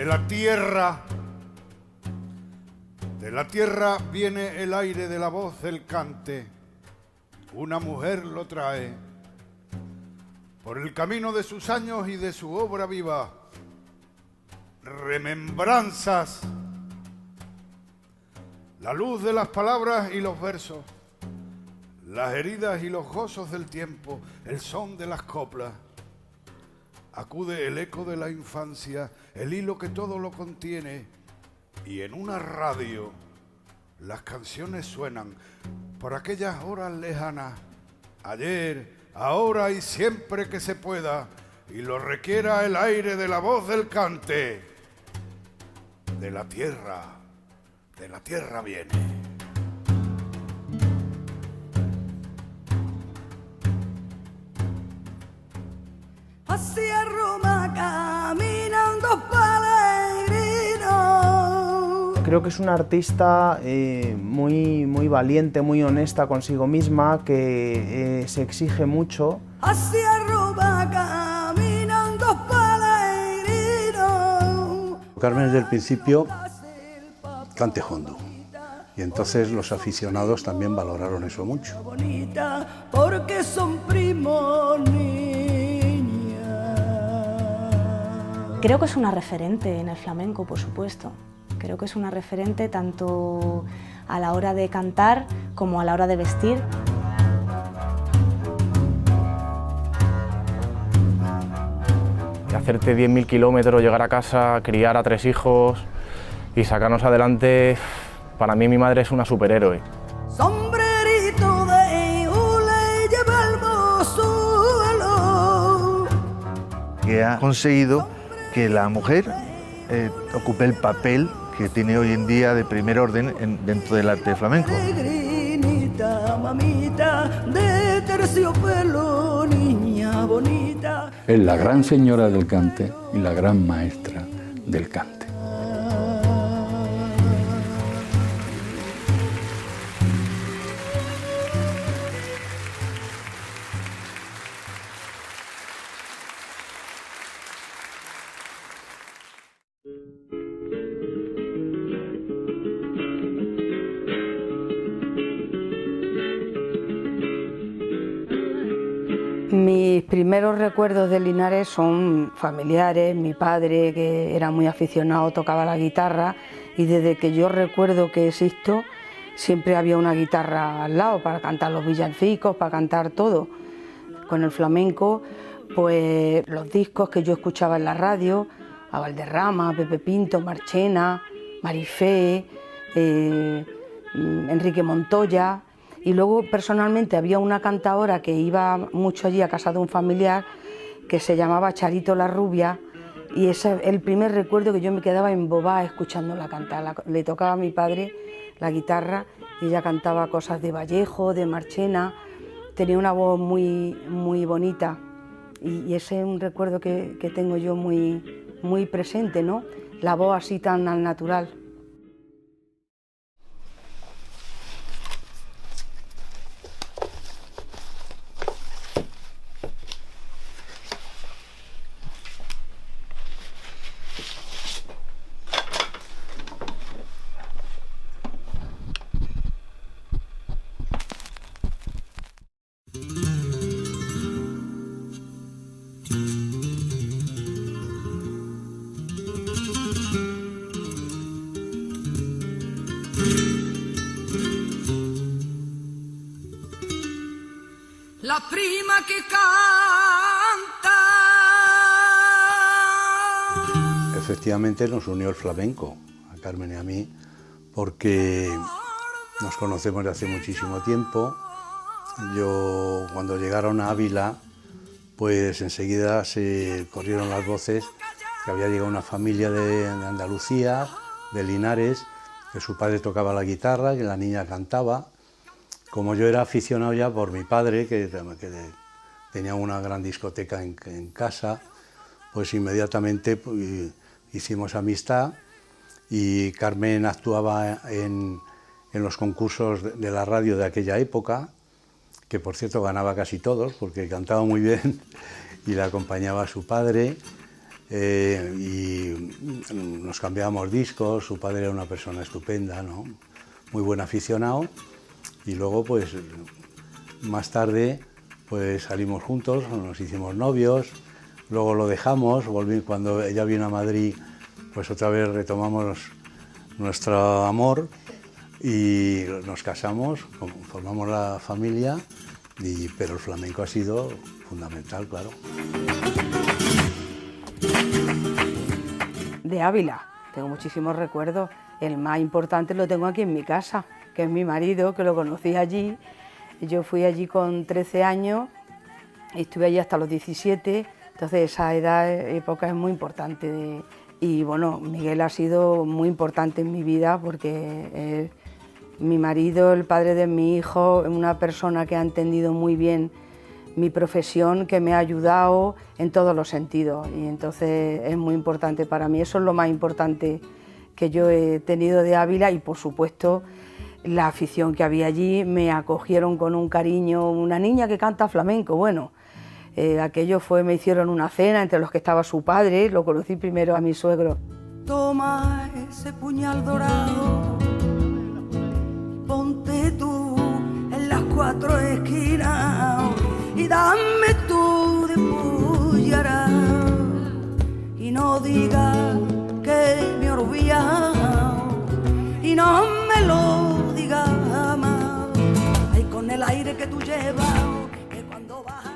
de la tierra viene el aire de la voz del cante, una mujer lo trae, por el camino de sus años y de su obra viva, remembranzas, la luz de las palabras y los versos, las heridas y los gozos del tiempo, el son de las coplas. Acude el eco de la infancia, el hilo que todo lo contiene, y en una radio las canciones suenan por aquellas horas lejanas, ayer, ahora y siempre que se pueda, y lo requiera el aire de la voz del cante. De la tierra viene. Hacia Roma caminando peregrino. Creo que es una artista muy valiente, muy honesta consigo misma, que se exige mucho. Hacia Roma caminando peregrino. Carmen desde el principio cante hondo. Y entonces los aficionados también valoraron eso mucho. Bonita porque son primos niña. Creo que es una referente en el flamenco, por supuesto. Creo que es una referente tanto a la hora de cantar como a la hora de vestir. Hacerte 10.000 kilómetros, llegar a casa, criar a 3 hijos y sacarnos adelante, para mí mi madre es una superhéroe. Sombrerito de hule lleva el mozuelo. Que ha conseguido que la mujer ocupe el papel que tiene hoy en día de primer orden dentro del arte flamenco. Peregrinita, mamita, de terciopelo, niña bonita. Es la gran señora del cante y la gran maestra del cante. Mis primeros recuerdos de Linares son familiares. Mi padre, que era muy aficionado, tocaba la guitarra, y desde que yo recuerdo que existo siempre había una guitarra al lado para cantar los villancicos, para cantar todo. Con el flamenco, pues los discos que yo escuchaba en la radio, a Valderrama, Pepe Pinto, Marchena, Marifé, Enrique Montoya. Y luego personalmente había una cantadora que iba mucho allí a casa de un familiar que se llamaba Charito la Rubia, y ese es el primer recuerdo que yo me quedaba embobada escuchándola cantar. Le tocaba a mi padre la guitarra y ella cantaba cosas de Vallejo, de Marchena, tenía una voz muy bonita, y ese es un recuerdo que tengo yo muy presente, ¿no? La voz así tan al natural. La prima que canta. Efectivamente nos unió el flamenco, a Carmen y a mí, porque nos conocemos de hace muchísimo tiempo. Yo, cuando llegaron a Ávila, pues enseguida se corrieron las voces que había llegado una familia de Andalucía, de Linares, que su padre tocaba la guitarra, que la niña cantaba. Como yo era aficionado ya por mi padre, que tenía una gran discoteca en casa, pues inmediatamente pues, hicimos amistad, y Carmen actuaba en los concursos de la radio de aquella época, que por cierto ganaba casi todos porque cantaba muy bien y la acompañaba a su padre. y nos cambiábamos discos. Su padre era una persona estupenda, ¿no? Muy buen aficionado, y luego pues más tarde pues salimos juntos, nos hicimos novios, luego lo dejamos, cuando ella vino a Madrid pues otra vez retomamos nuestro amor y nos casamos, formamos la familia, pero el flamenco ha sido fundamental, claro. De Ávila tengo muchísimos recuerdos. El más importante lo tengo aquí en mi casa, que es mi marido, que lo conocí allí. Yo fui allí con 13 años, estuve allí hasta los 17, entonces esa época es muy importante. Y bueno, Miguel ha sido muy importante en mi vida porque mi marido, el padre de mi hijo, es una persona que ha entendido muy bien mi profesión, que me ha ayudado en todos los sentidos, y entonces es muy importante para mí. Eso es lo más importante que yo he tenido de Ávila, y por supuesto la afición que había allí. Me acogieron con un cariño, una niña que canta flamenco. Bueno, aquello fue, me hicieron una cena entre los que estaba su padre, lo conocí primero a mi suegro. Toma ese puñal dorado, ponte tú en las 4 esquinas y dame tú de puyara, y no digas que me he olvidado y no me lo digas más. Ay, con el aire que tú llevas, que cuando vas a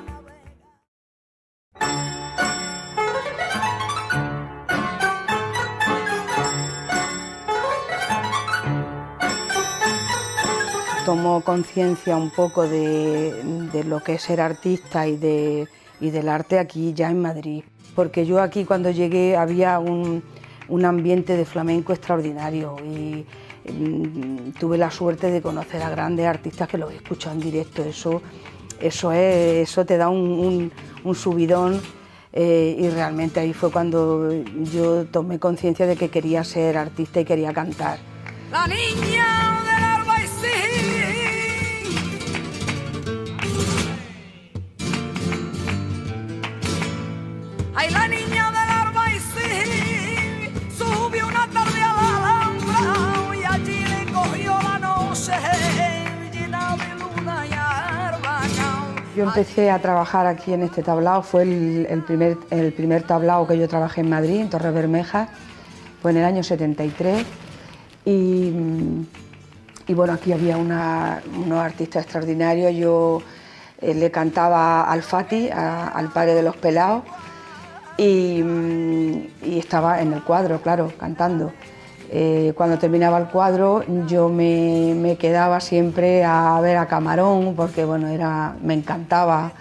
Tomo conciencia un poco de lo que es ser artista y del arte aquí ya en Madrid, porque yo aquí cuando llegué había un ambiente de flamenco extraordinario, y tuve la suerte de conocer a grandes artistas que los he escuchado en directo. Eso te da un subidón, y realmente ahí fue cuando yo tomé conciencia de que quería ser artista y quería cantar. la niña del Albaicín. Ay, la niña del Albaicín subió una tarde a la Alhambra y allí le cogió la noche llena de luna y arbaca. Yo empecé a trabajar aquí en este tablao, fue el primer tablao que yo trabajé en Madrid, en Torres Bermejas, fue en el año 73. Y bueno, aquí había unos artistas extraordinarios. Yo le cantaba al Fati, al padre de los pelaos, y estaba en el cuadro, claro, cantando. Cuando terminaba el cuadro yo me quedaba siempre a ver a Camarón, porque bueno, me encantaba.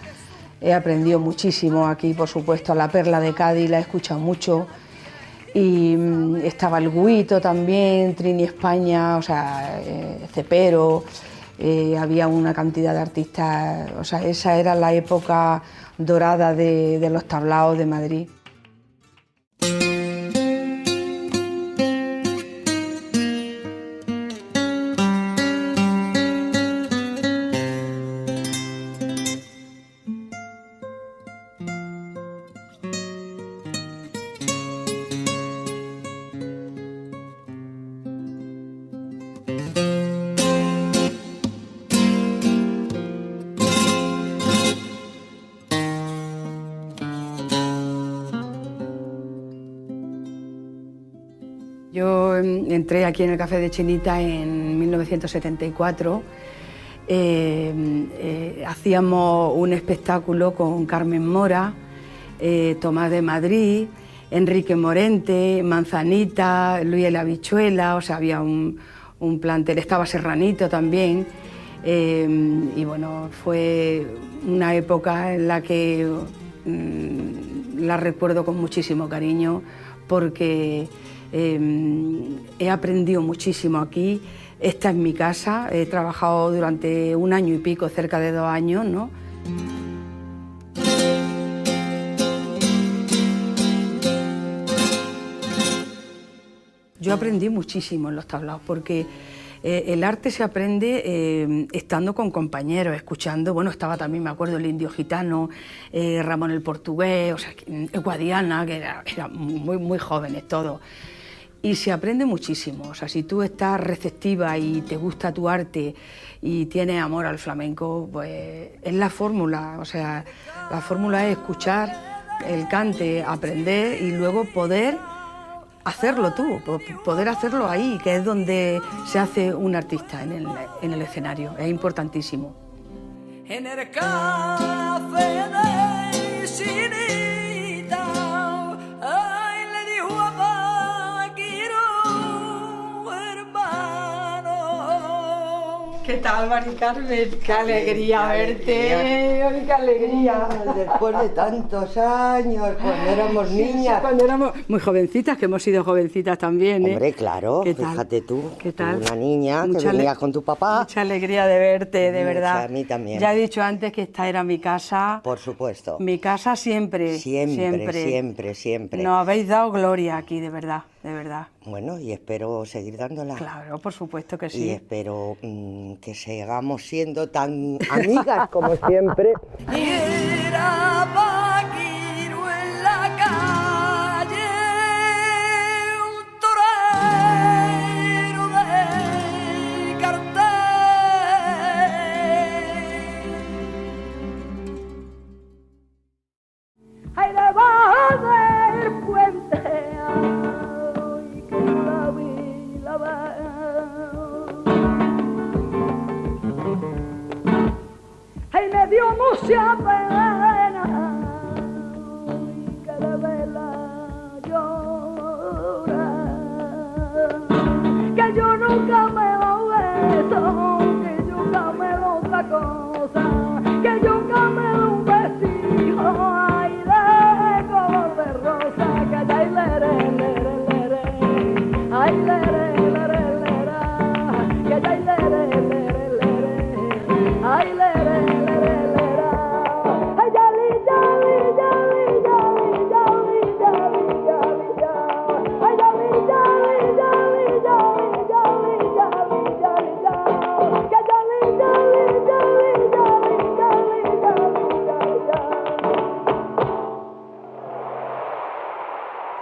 He aprendido muchísimo aquí, por supuesto, a La Perla de Cádiz, la he escuchado mucho. Y estaba el Guito también, Trini España, o sea, Cepero, había una cantidad de artistas, o sea, esa era la época dorada de los tablaos de Madrid. Yo entré aquí en el Café de Chinita en 1974. Hacíamos un espectáculo con Carmen Mora, Tomás de Madrid, Enrique Morente, Manzanita, Luis el Habichuela, o sea, había un plantel, estaba Serranito también. Y bueno, fue una época en la que la recuerdo con muchísimo cariño, porque he aprendido muchísimo aquí. Esta es mi casa, he trabajado durante 1 año y pico, cerca de 2 años, ¿no? Yo aprendí muchísimo en los tablaos, porque El arte se aprende estando con compañeros, escuchando, bueno, estaba también, me acuerdo, el Indio Gitano, Ramón el Portugués, o sea, Guadiana, que eran muy jóvenes todos. Y se aprende muchísimo, o sea, si tú estás receptiva y te gusta tu arte y tienes amor al flamenco, pues es la fórmula, o sea, la fórmula es escuchar el cante, aprender y luego poder hacerlo tú, poder hacerlo ahí, que es donde se hace un artista, en el escenario, es importantísimo. En el café de Chinita, ay, le dijo a Paquiro, hermano. ¿Qué tal, Mari Carmen? ¡Qué alegría verte! ¡Ay, qué alegría! Después de tantos años, cuando éramos niñas. Cuando éramos muy jovencitas, que hemos sido jovencitas también, ¿eh? Hombre, claro, ¿Qué tal? fíjate tú, ¿Qué tal? una niña que Mucha venía con tu papá. Mucha alegría de verte, de Mucha, verdad. a mí también. Ya he dicho antes que esta era mi casa. Por supuesto. Mi casa siempre. Siempre. Nos habéis dado gloria aquí, de verdad, de verdad. Bueno, y espero seguir dándola. Claro, por supuesto que Y sí. espero que sigamos siendo tan amigas como siempre. Y era Paquiro en la calle, un torero de cartel. Ay, debajo del puente, ay, que la vi, la veo. Ay, me dio mucha pena que de verla llorar, que yo nunca me lo beso, que yo nunca me lo otra cosa, que yo nunca me lo un vestido, ay, de color de rosa, que ay, lere, ay, lere, que ay, lere, ay, lere.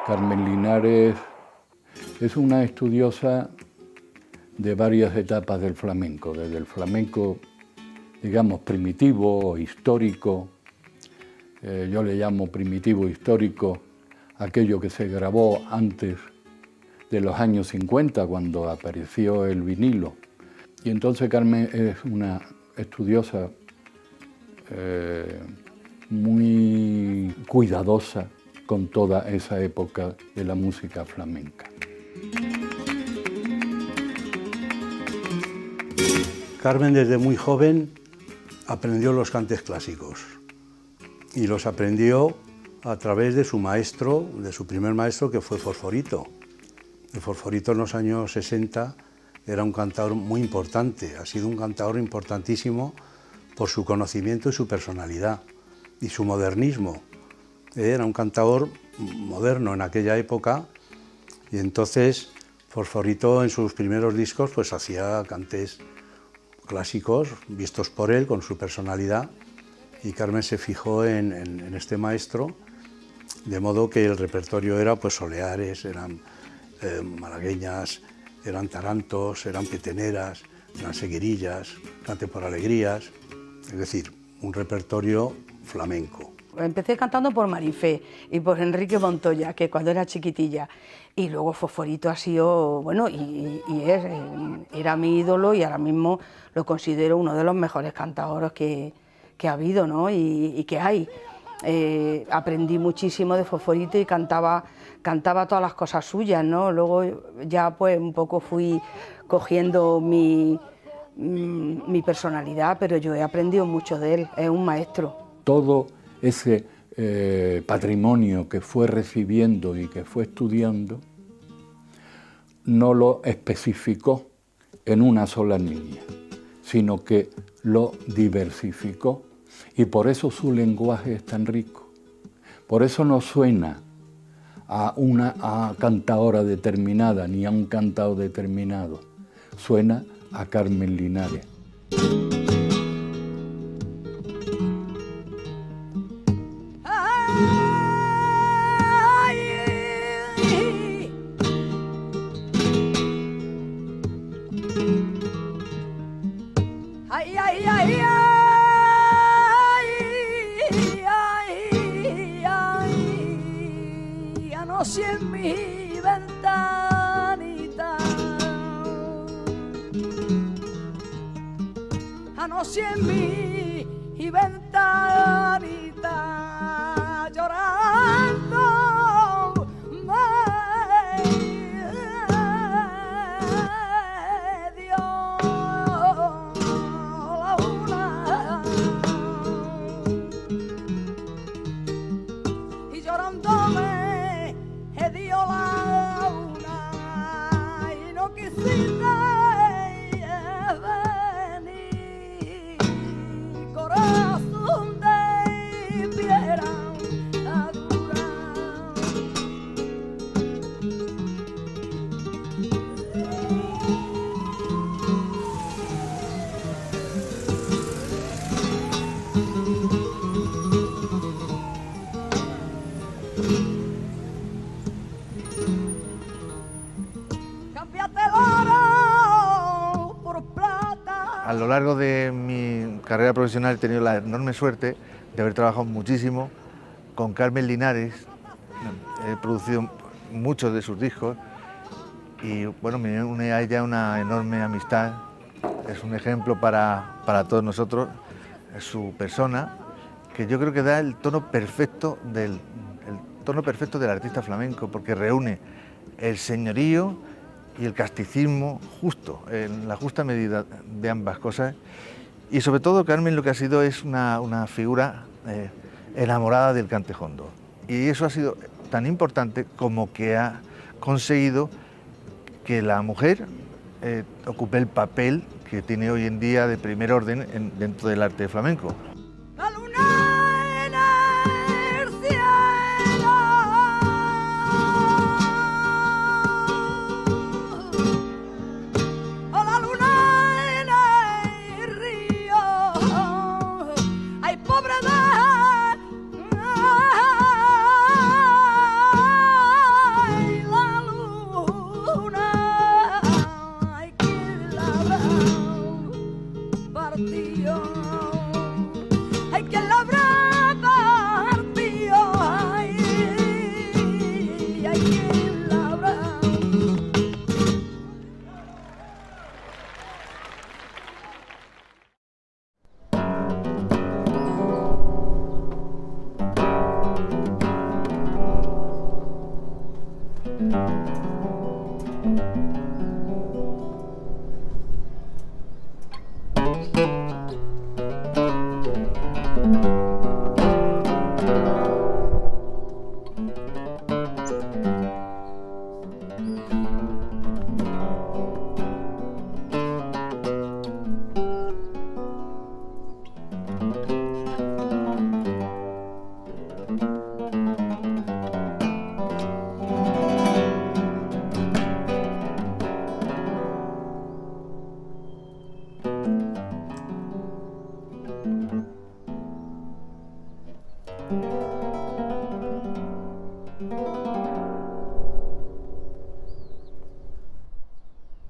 Carmen Linares es una estudiosa de varias etapas del flamenco, desde el flamenco, digamos, primitivo, histórico. Yo le llamo primitivo histórico aquello que se grabó antes de los años 50, cuando apareció el vinilo. Y entonces Carmen es una estudiosa muy cuidadosa con toda esa época de la música flamenca. Carmen desde muy joven aprendió los cantes clásicos y los aprendió a través de su maestro, de su primer maestro, que fue Fosforito. El Fosforito en los años 60 era un cantador muy importante, ha sido un cantador importantísimo por su conocimiento y su personalidad y su modernismo. Era un cantador moderno en aquella época y entonces Fosforito en sus primeros discos pues hacía cantes clásicos vistos por él con su personalidad, y Carmen se fijó en este maestro, de modo que el repertorio era pues soleares, eran malagueñas, eran tarantos, eran peteneras, eran seguirillas, cante por alegrías, es decir, un repertorio flamenco. Empecé cantando por Marifé y por Enrique Montoya, que cuando era chiquitilla, y luego Fosforito ha sido, bueno, era mi ídolo y ahora mismo lo considero uno de los mejores cantadores que ha habido, ¿no? y que hay. Aprendí muchísimo de Fosforito y cantaba todas las cosas suyas, ¿no? Luego ya pues un poco fui cogiendo mi personalidad, pero yo he aprendido mucho de él, es un maestro. Todo ese patrimonio que fue recibiendo y que fue estudiando, no lo especificó en una sola línea, sino que lo diversificó, y por eso su lenguaje es tan rico. Por eso no suena a una cantadora determinada ni a un cantador determinado. suena a Carmen Linares. Anoche en mi ventanita, anoche en mi ventanita, llorando me dio la una, y llorando me dio la una, y no quisiste venir, corazón de piedra dura. Cámbiate el oro por plata. A lo largo de mi carrera profesional he tenido la enorme suerte de haber trabajado muchísimo con Carmen Linares. He producido muchos de sus discos y bueno, me une a ella una enorme amistad. Es un ejemplo para todos nosotros, su persona, que yo creo que da el tono perfecto del artista flamenco, porque reúne el señorío y el casticismo justo, en la justa medida de ambas cosas. Y sobre todo Carmen lo que ha sido es una figura enamorada del cantejondo. Y eso ha sido tan importante como que ha conseguido que la mujer ocupe el papel que tiene hoy en día de primer orden dentro del arte flamenco. La luna en el cielo, oh, la luna en el río, ay, pobre de ay, la luna, ay, que la habrá partido. Hay que la habrá partido, ay, hay quien la habrá.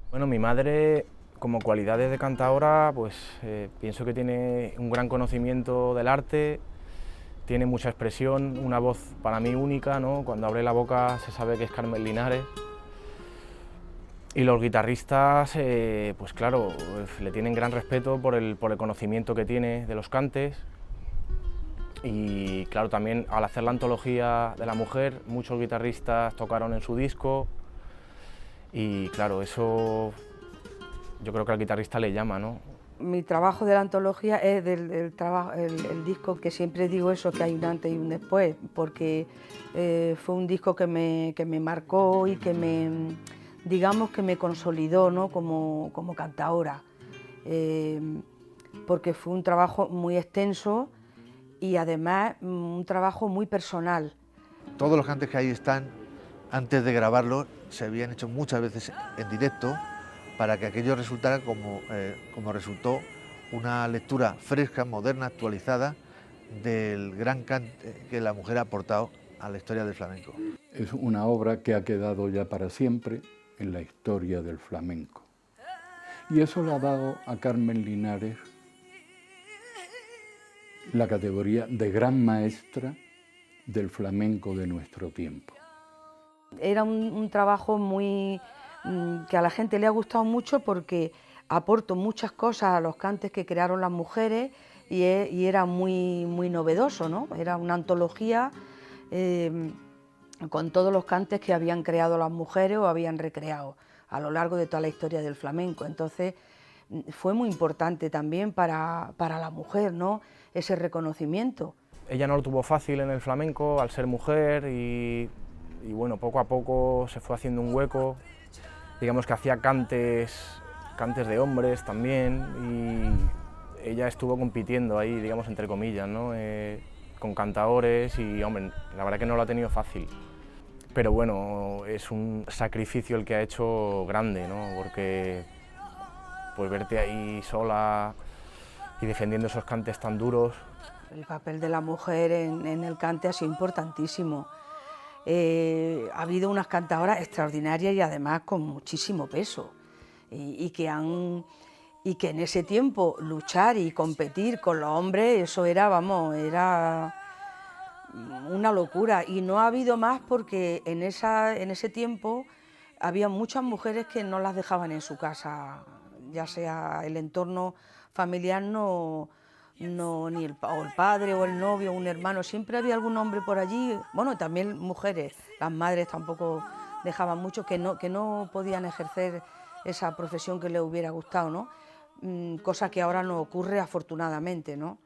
Bueno, mi madre, como cualidades de cantadora, pues pienso que tiene un gran conocimiento del arte, tiene mucha expresión, una voz para mí única, ¿no? Cuando abre la boca se sabe que es Carmen Linares. Y los guitarristas, pues claro, le tienen gran respeto por el conocimiento que tiene de los cantes. Y claro, también al hacer la antología de la mujer, muchos guitarristas tocaron en su disco. Y claro, eso yo creo que al guitarrista le llama, ¿no? Mi trabajo de la antología es el disco que siempre digo eso, que hay un antes y un después, porque fue un disco que me marcó y que digamos que me consolidó, ¿no? como cantadora, porque fue un trabajo muy extenso y además un trabajo muy personal. Todos los cantes que ahí están, antes de grabarlos, se habían hecho muchas veces en directo para que aquello resultara como resultó, una lectura fresca, moderna, actualizada del gran cante que la mujer ha aportado a la historia del flamenco. Es una obra que ha quedado ya para siempre en la historia del flamenco. Y eso le ha dado a Carmen Linares la categoría de gran maestra del flamenco de nuestro tiempo. Era un trabajo que a la gente le ha gustado mucho porque aportó muchas cosas a los cantes que crearon las mujeres y era muy novedoso, ¿no? Era una antología con todos los cantes que habían creado las mujeres o habían recreado a lo largo de toda la historia del flamenco. Entonces fue muy importante también para la mujer, ¿no? Ese reconocimiento. Ella no lo tuvo fácil en el flamenco al ser mujer y bueno, poco a poco se fue haciendo un hueco. Digamos que hacía cantes de hombres también y ella estuvo compitiendo ahí, digamos, entre comillas, ¿no? Con cantaores y, hombre, la verdad que no lo ha tenido fácil. Pero bueno, es un sacrificio el que ha hecho grande, ¿no? Porque pues verte ahí sola y defendiendo esos cantes tan duros. El papel de la mujer en el cante ha sido importantísimo. Ha habido unas cantadoras extraordinarias y además con muchísimo peso y que en ese tiempo luchar y competir con los hombres, eso era, vamos, era una locura. Y no ha habido más porque en ese tiempo había muchas mujeres que no las dejaban en su casa, ya sea el entorno familiar, ni el padre o el novio o un hermano, siempre había algún hombre por allí, bueno, también mujeres, las madres tampoco dejaban mucho, que no podían ejercer esa profesión que les hubiera gustado, ¿no? Cosa que ahora no ocurre afortunadamente, ¿no?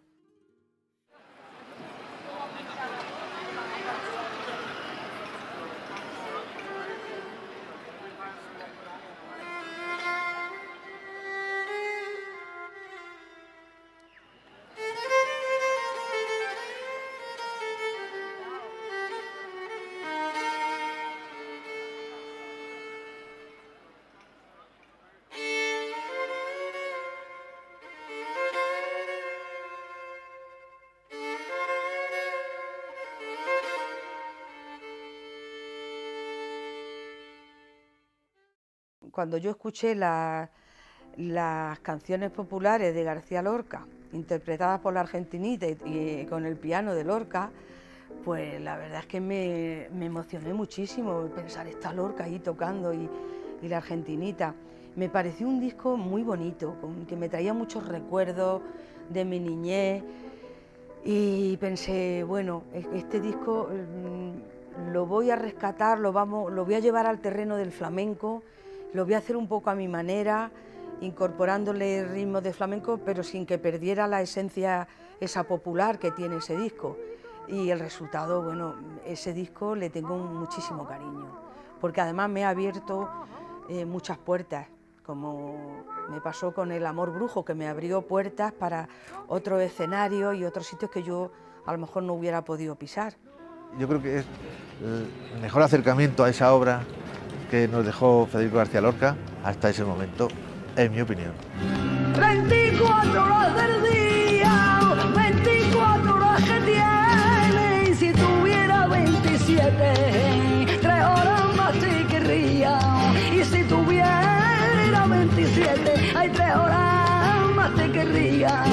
Cuando yo escuché las canciones populares de García Lorca, interpretadas por la Argentinita y con el piano de Lorca, pues la verdad es que me emocioné muchísimo pensar, está Lorca ahí tocando y la Argentinita. Me pareció un disco muy bonito, que me traía muchos recuerdos de mi niñez y pensé, bueno, este disco lo voy a rescatar, lo voy a llevar al terreno del flamenco. Lo voy a hacer un poco a mi manera, incorporándole ritmos de flamenco, pero sin que perdiera la esencia esa popular que tiene ese disco. Y el resultado, bueno, ese disco le tengo muchísimo cariño, porque además me ha abierto muchas puertas, como me pasó con El Amor Brujo, que me abrió puertas para otros escenarios y otros sitios que yo a lo mejor no hubiera podido pisar. Yo creo que es el mejor acercamiento a esa obra que nos dejó Federico García Lorca hasta ese momento, en mi opinión. 24 horas del día, 24 horas que tiene, y si tuviera 27, 3 horas más te querría, y si tuviera 27, hay 3 horas más te querría.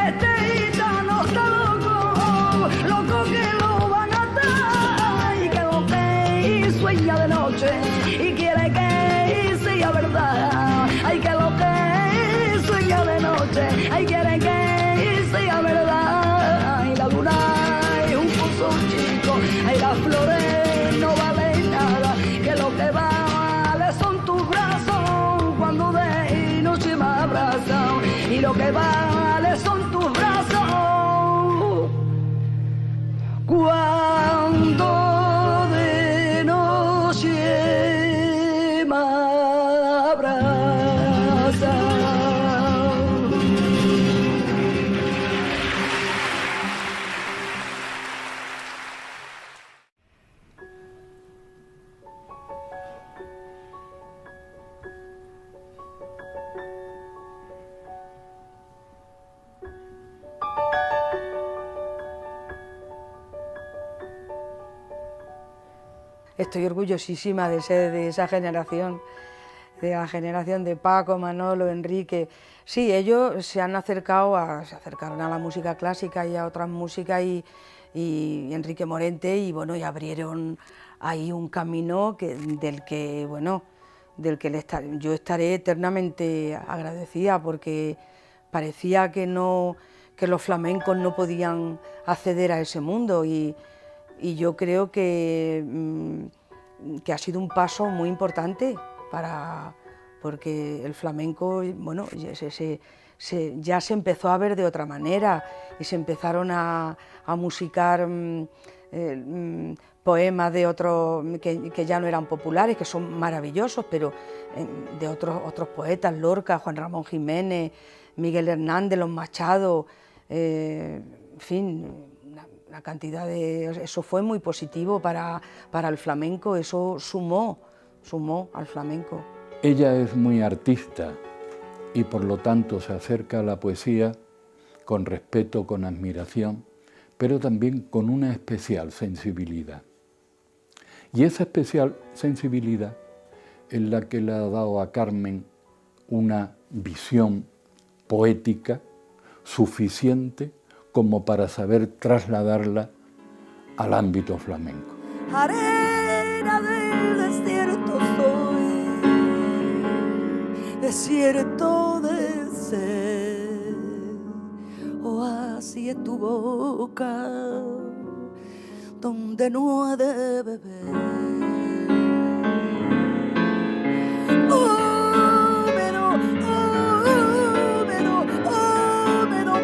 Este gitano está loco que lo van a atar, y que lo que sueña de noche y quiere que sea verdad. Ay, que lo que sueña de noche, ay, quiere que sea verdad. Ay, la luna es un pozo chico, ay, las flores no valen nada, que lo que vale son tus brazos cuando de noche me abrazan, y lo que vale son tus brazos cuando de noche me abrazan. estoy orgullosísima de ser de esa generación, de la generación de Paco, Manolo, Enrique. Sí, ellos se acercaron a la música clásica y a otras músicas y Enrique Morente y bueno, y abrieron ahí un camino del que yo estaré eternamente agradecida, porque parecía que los flamencos no podían acceder a ese mundo y yo creo que ha sido un paso muy importante porque el flamenco, bueno, ya se empezó a ver de otra manera y se empezaron a musicar poemas de otros que ya no eran populares, que son maravillosos, pero de otros poetas, Lorca, Juan Ramón Jiménez, Miguel Hernández, Los Machado, en fin, una cantidad de... Eso fue muy positivo para el flamenco, eso sumó al flamenco. Ella es muy artista y por lo tanto se acerca a la poesía con respeto, con admiración, pero también con una especial sensibilidad. Y esa especial sensibilidad es la que le ha dado a Carmen una visión poética suficiente como para saber trasladarla al ámbito flamenco. Arena del desierto soy, desierto de sed, oasis es tu boca, donde no ha de beber.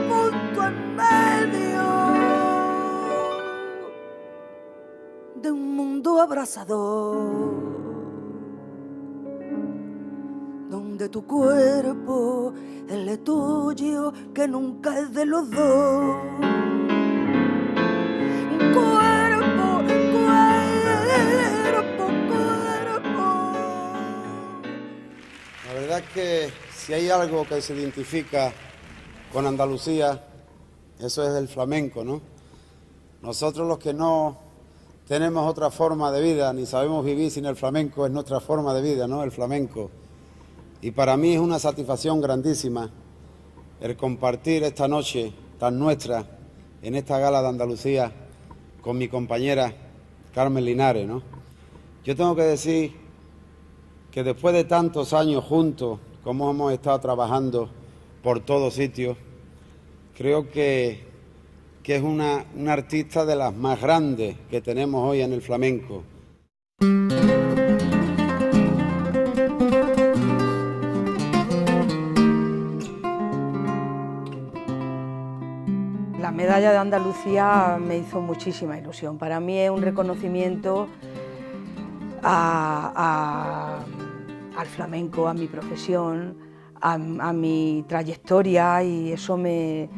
Punto en medio de un mundo abrasador, donde tu cuerpo es el tuyo, que nunca es de los dos. Cuerpo. La verdad es que si hay algo que se identifica con Andalucía, eso es el flamenco, ¿no? Nosotros los que no tenemos otra forma de vida, ni sabemos vivir sin el flamenco, es nuestra forma de vida, ¿no? El flamenco. Y para mí es una satisfacción grandísima el compartir esta noche tan nuestra en esta gala de Andalucía con mi compañera Carmen Linares, ¿no? Yo tengo que decir que después de tantos años juntos, como hemos estado trabajando por todos sitios, creo que es una artista de las más grandes que tenemos hoy en el flamenco. La medalla de Andalucía me hizo muchísima ilusión. Para mí es un reconocimiento al flamenco, a mi profesión, a mi trayectoria, y eso me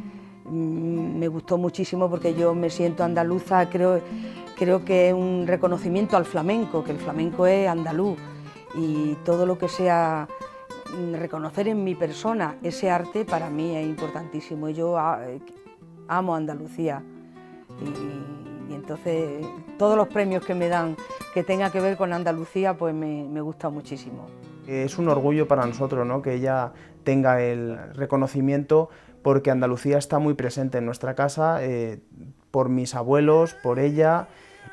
gustó muchísimo porque yo me siento andaluza. Creo que es un reconocimiento al flamenco, que el flamenco es andaluz, y todo lo que sea reconocer en mi persona ese arte para mí es importantísimo. Yo amo Andalucía y entonces todos los premios que me dan que tenga que ver con Andalucía pues me gusta muchísimo. Es un orgullo para nosotros, ¿no?, que ella tenga el reconocimiento, porque Andalucía está muy presente en nuestra casa, por mis abuelos, por ella,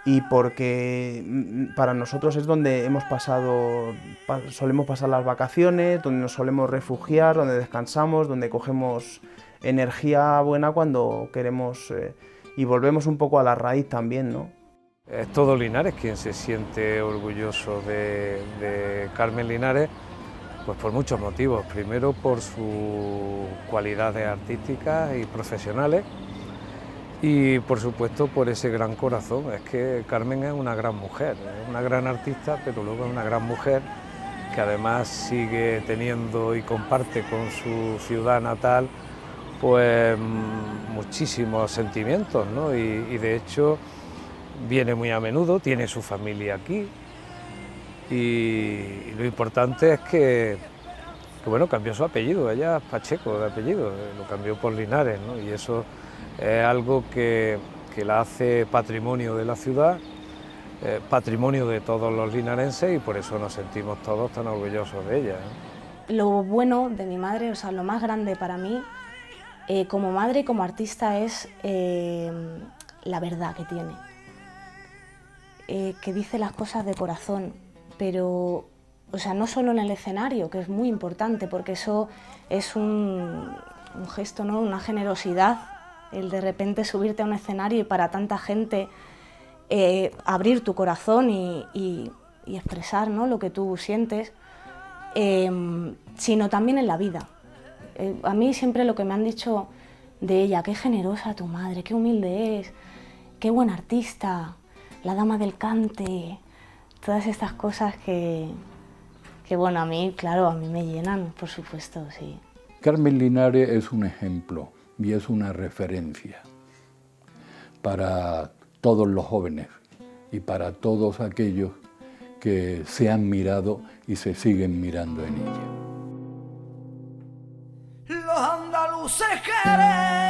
y porque para nosotros es donde solemos pasar las vacaciones, donde nos solemos refugiar, donde descansamos, donde cogemos energía buena cuando queremos y volvemos un poco a la raíz también, ¿no? Es todo Linares quien se siente orgulloso de Carmen Linares, pues por muchos motivos. Primero, por sus cualidades artísticas y profesionales, y por supuesto por ese gran corazón. Es que Carmen es una gran mujer, es una gran artista, pero luego es una gran mujer que además sigue teniendo y comparte con su ciudad natal pues muchísimos sentimientos, ¿no? Y de hecho viene muy a menudo, tiene su familia aquí, y lo importante es que bueno, cambió su apellido. Ella es Pacheco de apellido, lo cambió por Linares, ¿no? Y eso es algo que la hace patrimonio de la ciudad patrimonio de todos los linarenses y por eso nos sentimos todos tan orgullosos de ella, ¿eh? Lo bueno de mi madre, o sea, lo más grande para mí, como madre y como artista, es la verdad que tiene. Que dice las cosas de corazón, pero, o sea, no solo en el escenario, que es muy importante, porque eso es un gesto, ¿no? Una generosidad, el de repente subirte a un escenario y para tanta gente abrir tu corazón y expresar, ¿no? Lo que tú sientes, sino también en la vida. A mí siempre lo que me han dicho de ella, qué generosa tu madre, qué humilde es, qué buena artista, la dama del cante, todas estas cosas que bueno, a mí, claro, a mí me llenan, por supuesto, sí. Carmen Linares es un ejemplo y es una referencia para todos los jóvenes y para todos aquellos que se han mirado y se siguen mirando en ella. Los andaluces queremos